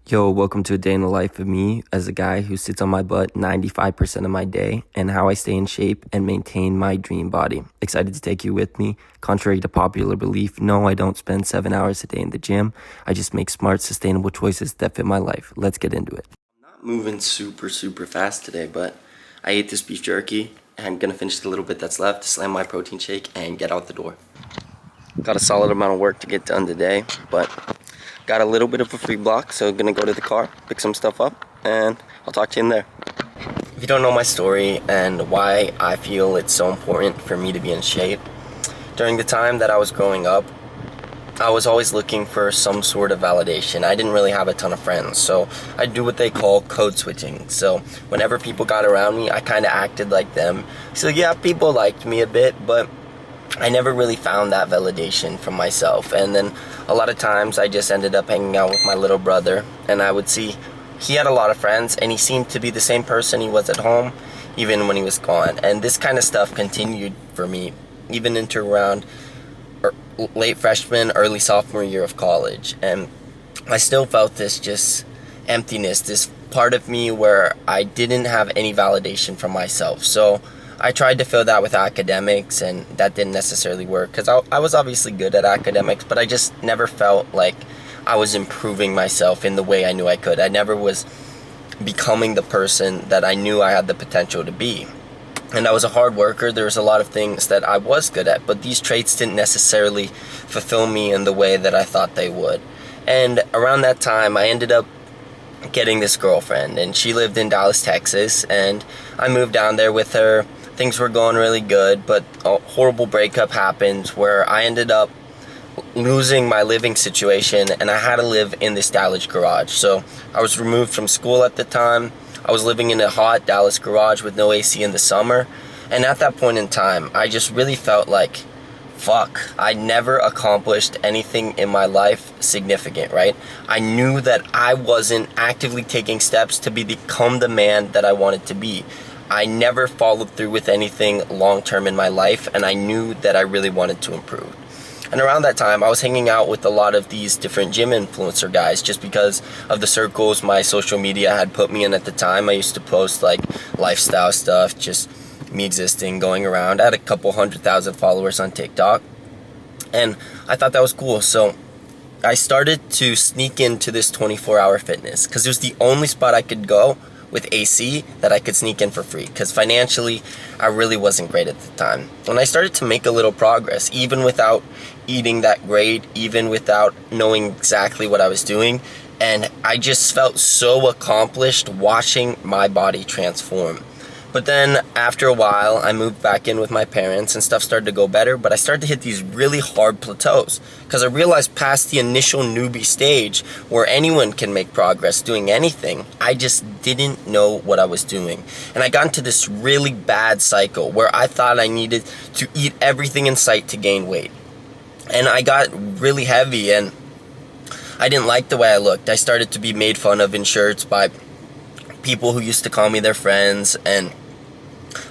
Yo, welcome to a day in the life of me as a guy who sits on my butt 95% of my day and how I stay in shape and maintain my dream body. Excited to take you with me. Contrary to popular belief, no, I don't spend 7 hours a day in the gym. I just make smart, sustainable choices that fit my life. Let's get into it. I'm not moving super fast today, but I ate this beef jerky and I'm gonna finish the little bit that's left, slam my protein shake, and get out the door. Got a solid amount of work to get done today, but got a little bit of a free block, so gonna go to the car, pick some stuff up, and I'll talk to you in there. If you don't know my story and why I feel it's so important for me to be in shape, during the time that I was growing up, I was always looking for some sort of validation. I didn't really have a ton of friends, so I do what they call code switching. So whenever people got around me, I kind of acted like them. So yeah, people liked me a bit, but I never really found that validation from myself. And then a lot of times I just ended up hanging out with my little brother, and I would see he had a lot of friends and he seemed to be the same person he was at home even when he was gone. And this kind of stuff continued for me even into around late freshman, early sophomore year of college. And I still felt this just emptiness, this part of me where I didn't have any validation from myself. So I tried to fill that with academics, and that didn't necessarily work because I was obviously good at academics, but I just never felt like I was improving myself in the way I knew I could. I never was becoming the person that I knew I had the potential to be. And I was a hard worker. There was a lot of things that I was good at, but these traits didn't necessarily fulfill me in the way that I thought they would. And around that time, I ended up getting this girlfriend, and she lived in Dallas, Texas, and I moved down there with her. Things were going really good, but a horrible breakup happened where I ended up losing my living situation, and I had to live in this Dallas garage. So I was removed from school at the time. I was living in a hot Dallas garage with no AC in the summer, and at that point in time, I just really felt like, fuck, I never accomplished anything in my life significant, right? I knew that I wasn't actively taking steps to become the man that I wanted to be. I never followed through with anything long-term in my life, and I knew that I really wanted to improve. And around that time, I was hanging out with a lot of these different gym influencer guys just because of the circles my social media had put me in at the time. I used to post like lifestyle stuff, just me existing, going around. I had a couple 100,000 followers on TikTok, and I thought that was cool. So I started to sneak into this 24-hour fitness because it was the only spot I could go with AC that I could sneak in for free, because financially I really wasn't great at the time. When I started to make a little progress, even without eating that great, even without knowing exactly what I was doing, and I just felt so accomplished watching my body transform. But then after a while, I moved back in with my parents and stuff started to go better, but I started to hit these really hard plateaus because I realized past the initial newbie stage where anyone can make progress doing anything, I just didn't know what I was doing. And I got into this really bad cycle where I thought I needed to eat everything in sight to gain weight. And I got really heavy and I didn't like the way I looked. I started to be made fun of in shirts by people who used to call me their friends, and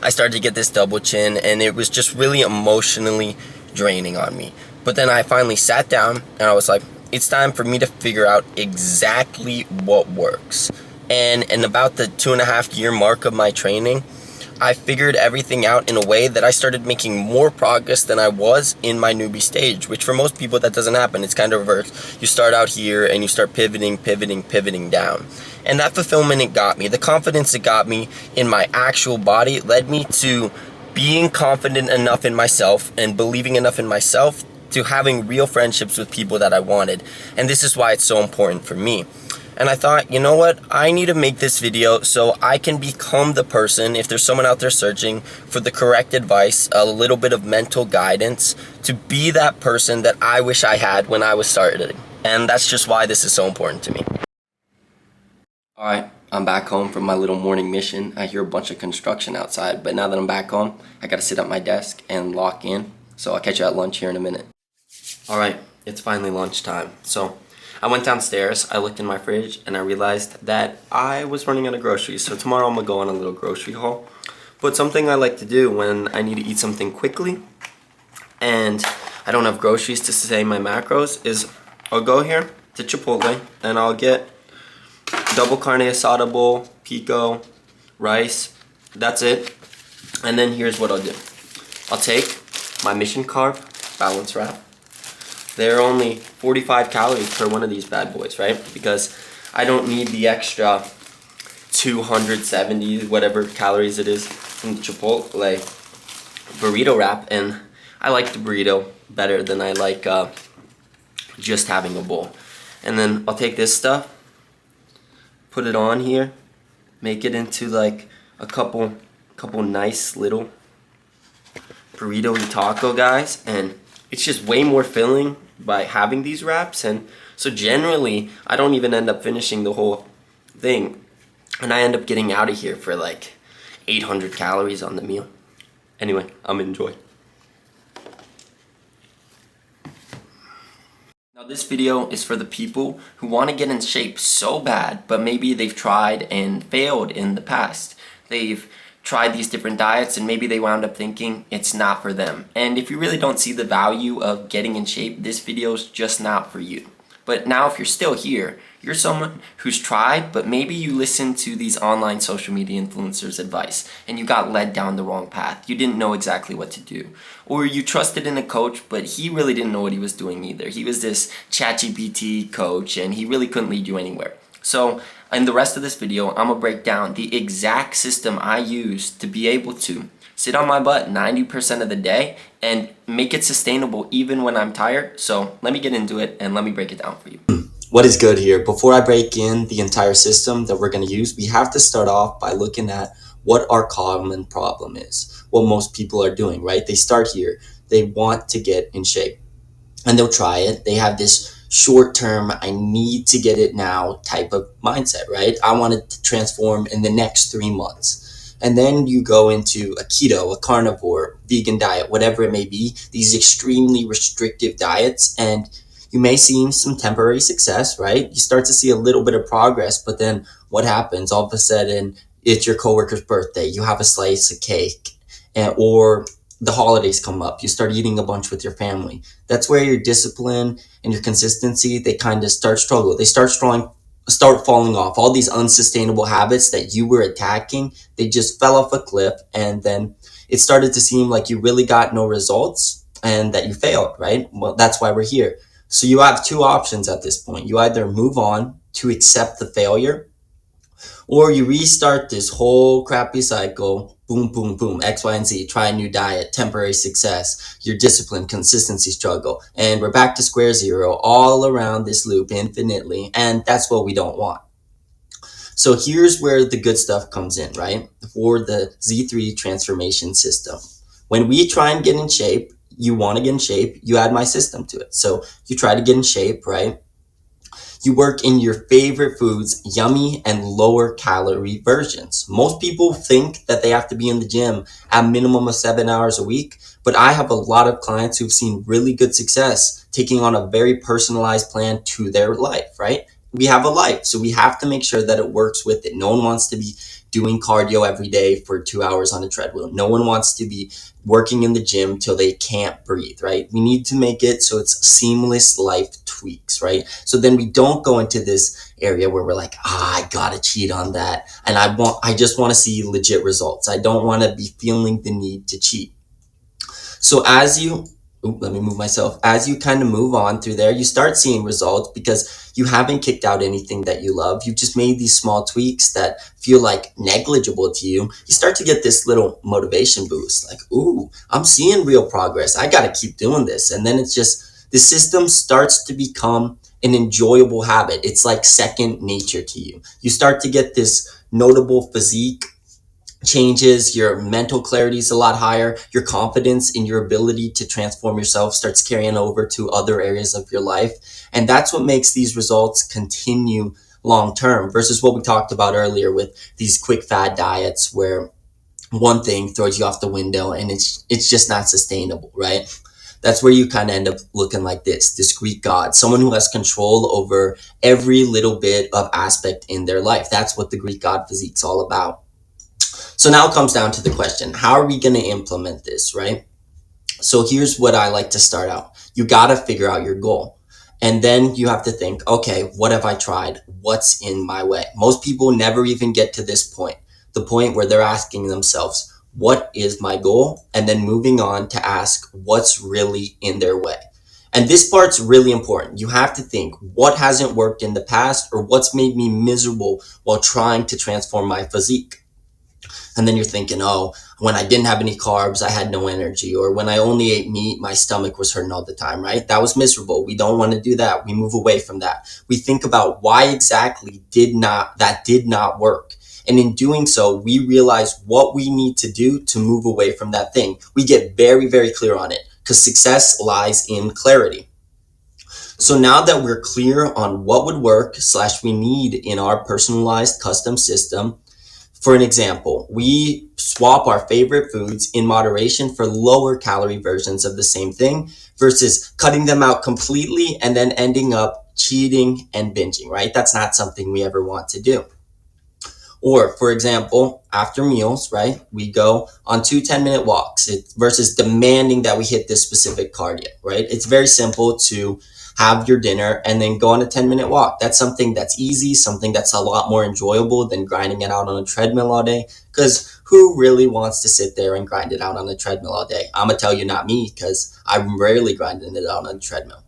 I started to get this double chin, and it was just really emotionally draining on me. But then I finally sat down and I was like, it's time for me to figure out exactly what works. And in about the 2.5 year mark of my training, I figured everything out in a way that I started making more progress than I was in my newbie stage, which for most people that doesn't happen. It's kind of reversed. You start out here and you start pivoting down. And that fulfillment it got me, the confidence it got me in my actual body led me to being confident enough in myself and believing enough in myself to having real friendships with people that I wanted. And this is why it's so important for me. And I thought, you know what, I need to make this video so I can become the person, if there's someone out there searching for the correct advice, a little bit of mental guidance, to be that person that I wish I had when I was starting. And that's just why this is so important to me. Alright, I'm back home from my little morning mission. I hear a bunch of construction outside, but now that I'm back home, I gotta sit at my desk and lock in. So I'll catch you at lunch here in a minute. Alright, it's finally lunchtime. So I went downstairs, I looked in my fridge, and I realized that I was running out of groceries. So tomorrow I'm gonna go on a little grocery haul. But something I like to do when I need to eat something quickly and I don't have groceries to say my macros is I'll go here to Chipotle and I'll get double carne asada bowl, pico, rice. That's it. And then here's what I'll do. I'll take my Mission Carb Balance Wrap. They're only 45 calories per one of these bad boys, right? Because I don't need the extra 270 whatever calories it is from the Chipotle burrito wrap, and I like the burrito better than I like just having a bowl. And then I'll take this stuff, put it on here, make it into like a couple nice little burrito and taco guys, and it's just way more filling by having these wraps. And so generally I don't even end up finishing the whole thing, and I end up getting out of here for like 800 calories on the meal. Anyway, enjoy. Now this video is for the people who want to get in shape so bad, but maybe they've tried and failed in the past. They've tried these different diets and maybe they wound up thinking it's not for them. And if you really don't see the value of getting in shape, this video is just not for you. But now if you're still here, you're someone who's tried, but maybe you listened to these online social media influencers' advice and you got led down the wrong path. You didn't know exactly what to do. Or you trusted in a coach, but he really didn't know what he was doing either. He was this ChatGPT coach and he really couldn't lead you anywhere. So in the rest of this video, I'm gonna break down the exact system I use to be able to sit on my butt 90% of the day and make it sustainable even when I'm tired. So let me get into it and let me break it down for you. What is good here? Before I break in the entire system that we're going to use, we have to start off by looking at what our common problem is, what most people are doing, right? They start here. They want to get in shape and they'll try it. They have this short term, I need to get it now type of mindset, right? I want it to transform in the next 3 months. And then you go into a keto, a carnivore, vegan diet, whatever it may be, these extremely restrictive diets, and you may see some temporary success, right? You start to see a little bit of progress, but then what happens? All of a sudden, it's your coworker's birthday. You have a slice of cake, or the holidays come up. You start eating a bunch with your family. That's where your discipline and your consistency, they kind of struggle. They start falling off. All these unsustainable habits that you were attacking, they just fell off a cliff, and then it started to seem like you really got no results and that you failed, right? Well, that's why we're here. So you have two options at this point. You either move on to accept the failure, or you restart this whole crappy cycle. Boom, boom, boom, X, Y, and Z. Try a new diet, temporary success, your discipline, consistency struggle. And we're back to square zero, all around this loop infinitely. And that's what we don't want. So here's where the good stuff comes in, right? For the Z3 transformation system. When we try and get in shape, you want to get in shape, you add my system to it. So you try to get in shape, right? You work in your favorite foods, yummy and lower calorie versions. Most people think that they have to be in the gym at a minimum of 7 hours a week, but I have a lot of clients who've seen really good success taking on a very personalized plan to their life, right? We have a life, so we have to make sure that it works with it. No one wants to be doing cardio every day for 2 hours on a treadmill. No one wants to be working in the gym till they can't breathe, right? We need to make it so it's seamless life tweaks, right? So then we don't go into this area where we're like, I gotta cheat on that. And I just want to see legit results. I don't want to be feeling the need to cheat. So as you kind of move on through there, you start seeing results because you haven't kicked out anything that you love. You just made these small tweaks that feel like negligible to you. You start to get this little motivation boost, like, ooh, I'm seeing real progress. I got to keep doing this. And then it's just, the system starts to become an enjoyable habit. It's like second nature to you. You start to get this notable physique changes, your mental clarity is a lot higher, your confidence in your ability to transform yourself starts carrying over to other areas of your life. And that's what makes these results continue long term versus what we talked about earlier with these quick fad diets where one thing throws you off the window and it's just not sustainable, right? That's where you kind of end up looking like this Greek god, someone who has control over every little bit of aspect in their life. That's what the Greek god physique's all about. So now it comes down to the question, how are we going to implement this, right? So here's what I like to start out. You got to figure out your goal. And then you have to think, okay, what have I tried? What's in my way? Most people never even get to this point, the point where they're asking themselves, what is my goal? And then moving on to ask what's really in their way. And this part's really important. You have to think, what hasn't worked in the past, or what's made me miserable while trying to transform my physique? And then you're thinking, oh, when I didn't have any carbs, I had no energy. Or when I only ate meat, my stomach was hurting all the time, right? That was miserable. We don't want to do that. We move away from that. We think about why exactly did not work. And in doing so, we realize what we need to do to move away from that thing. We get very, very clear on it, because success lies in clarity. So now that we're clear on what would work / we need in our personalized custom system, for an example, we swap our favorite foods in moderation for lower calorie versions of the same thing versus cutting them out completely and then ending up cheating and binging, right? That's not something we ever want to do. Or, for example, after meals, right, we go on 2 10-minute walks versus demanding that we hit this specific cardio, right? It's very simple to have your dinner and then go on a 10-minute walk. That's something that's easy, something that's a lot more enjoyable than grinding it out on a treadmill all day. Because who really wants to sit there and grind it out on a treadmill all day? I'm going to tell you, not me, because I'm rarely grinding it out on a treadmill.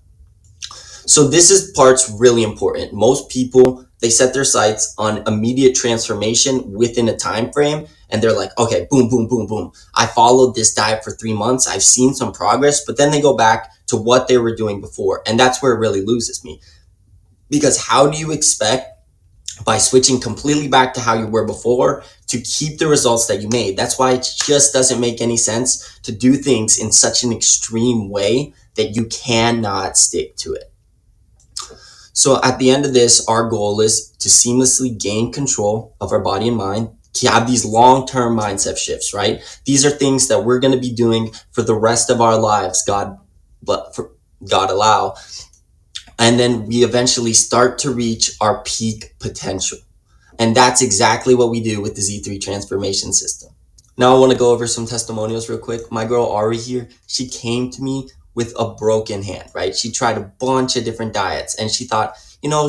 So part's really important. Most people, they set their sights on immediate transformation within a time frame, and they're like, okay, boom, boom, boom, boom. I followed this diet for 3 months. I've seen some progress, but then they go back to what they were doing before. And that's where it really loses me. Because how do you expect, by switching completely back to how you were before, to keep the results that you made? That's why it just doesn't make any sense to do things in such an extreme way that you cannot stick to it. So at the end of this, our goal is to seamlessly gain control of our body and mind, to have these long-term mindset shifts, right? These are things that we're going to be doing for the rest of our lives, God allow. And then we eventually start to reach our peak potential. And that's exactly what we do with the Z3 transformation system. Now I want to go over some testimonials real quick. My girl Ari here, she came to me with a broken hand, right? She tried a bunch of different diets and she thought,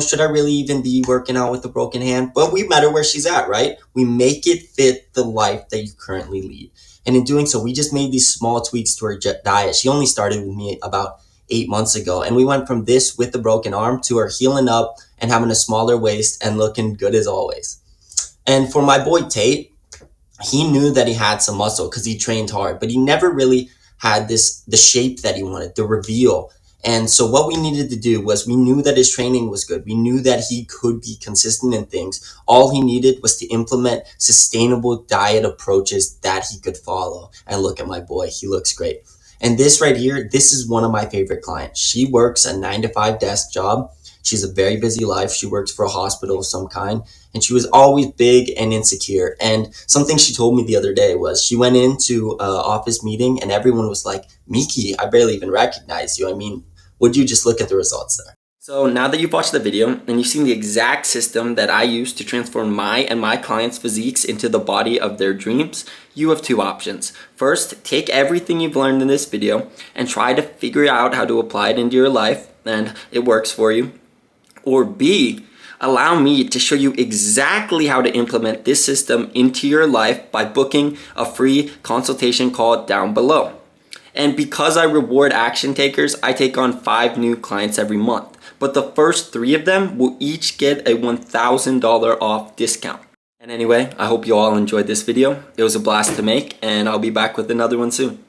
should I really even be working out with a broken hand? But we met her where she's at, right? We make it fit the life that you currently lead. And in doing so, we just made these small tweaks to her diet. She only started with me about 8 months ago. And we went from this with the broken arm to her healing up and having a smaller waist and looking good as always. And for my boy Tate, he knew that he had some muscle because he trained hard, but he never really had the shape that he wanted, the reveal. And so what we needed to do was, we knew that his training was good. We knew that he could be consistent in things. All he needed was to implement sustainable diet approaches that he could follow. And look at my boy, he looks great. And this right here, this is one of my favorite clients. She works a 9-to-5 desk job. She's a very busy life. She works for a hospital of some kind. And she was always big and insecure. And something she told me the other day was, she went into an office meeting and everyone was like, Miki, I barely even recognize you. I mean, would you just look at the results there? So now that you've watched the video and you've seen the exact system that I use to transform my and my clients' physiques into the body of their dreams, you have 2 options. First, take everything you've learned in this video and try to figure out how to apply it into your life and it works for you. Or B, allow me to show you exactly how to implement this system into your life by booking a free consultation call down below. And because I reward action takers, I take on 5 new clients every month. But the first 3 of them will each get a $1,000 off discount. And anyway, I hope you all enjoyed this video. It was a blast to make, and I'll be back with another one soon.